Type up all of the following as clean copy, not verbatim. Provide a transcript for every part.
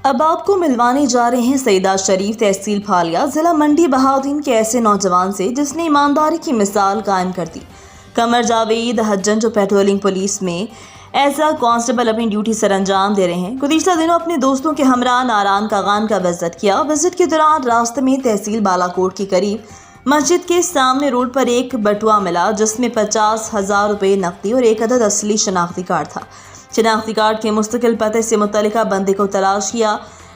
अब आपको मिलवाने जा रहे हैं सईदा शरीफ तहसील फालिया जिला मंडी बहाउद्दीन के ऐसे नौजवान से जिसने ईमानदारी की मिसाल कायम कर दी। कमर जावेद हज्जन जो पेट्रोलिंग पुलिस में एज अ कांस्टेबल अपनी ड्यूटी सर अंजाम दे रहे हैं। गुज़िश्ता दिनों अपने दोस्तों के हमरा नारायण कागान का विजिट किया। विजिट के दौरान रास्ते में तहसील बालाकोट के करीब मस्जिद के सामने रोड पर एक बटुआ मिला जिसमें 50,000 रुपये नकदी और एक अदद असली शनाख्ती कार्ड था। शनाख्ती कार्ड के मुस्तकिल पते से मुतल्लिका बंदे को तलाश किया।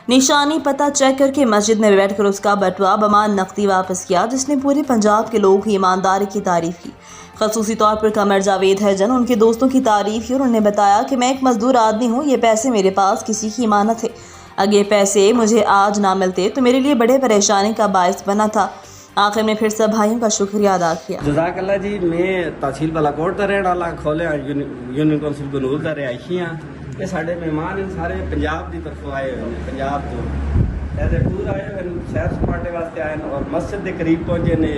निशानी पता चेक करके मस्जिद में बैठकर उसका बटुआ बमान नकदी वापस किया, जिसने पूरे पंजाब के लोग ईमानदारी की तारीफ की। खसूसी तौर पर कमर जावेद हजन उनके दोस्तों की तारीफ की और उन्होंने बताया कि मैं एक मजदूर आदमी हूँ, ये पैसे मेरे पास किसी की इमानत है। अगर ये पैसे मुझे आज ना मिलते तो मेरे लिए बड़े परेशानी का बायस बना था। आखिर में फिर सब भाइयों का शुक्रिया अदा किया। जज़ाकल्लाह जी, मैं तहसील बालाकोट का रहने वाला खोले यूनियन कौंसिल बनूर का रिहायशी हाँ। ये साढ़े मेहमान इन सारे पंजाब की तरफों आए हुए हैं, पंजाब तो ऐसे टूर आए हुए सैर सपाटे वास्ते आए और मस्जिद के करीब पहुंचे ने।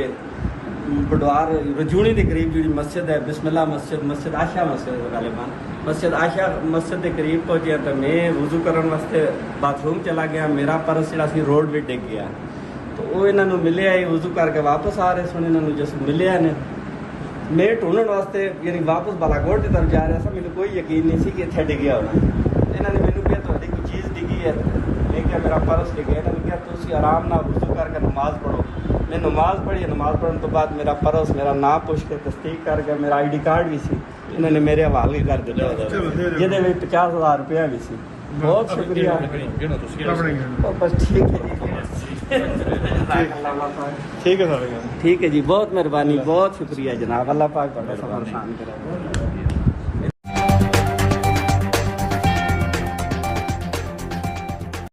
बडवार रजूनी के करीब जी मस्जिद है बिस्मिल्लाह मस्जिद, मस्जिद आशा मस्जिद गालिबान मस्जिद आशा मस्जिद के करीब पहुंचे तो मैं वजू करने वास्ते बाथरूम चला गया। मेरा पर्स जरा सी रोड भी डिग गया तो वो इन्होंने मिले वजू करके वापस आ रहे सुन इन्होंने जिस मिले ने मैं ढूंढने वास्ते यानी वापस बालाकोट की तरफ जा रहा था। मैंने कोई यकीन नहीं सी कि इतने डिग्या होना। इन्होंने मैंने कहा थोड़ी कोई चीज़ डिगी है, मैं क्या मेरा पर्स डिगे। इन्होंने कहा तुम आराम ना वजू करके नमाज पढ़ो। मैं नमाज पढ़ी, नमाज पढ़ने तो बाद मेरा पर्स मेरा नाम पुछ के तस्दीक करके मेरा ID कार्ड भी सी इन्होंने मेरे हवाले कर दिया जिहदे विच 50,000 रुपया भी सी। बहुत शुक्रिया। बस ठीक है जी, बहुत मेहरबानी, बहुत शुक्रिया जनाब। अल्लाह पाक तुहाडा सफर आसान करे।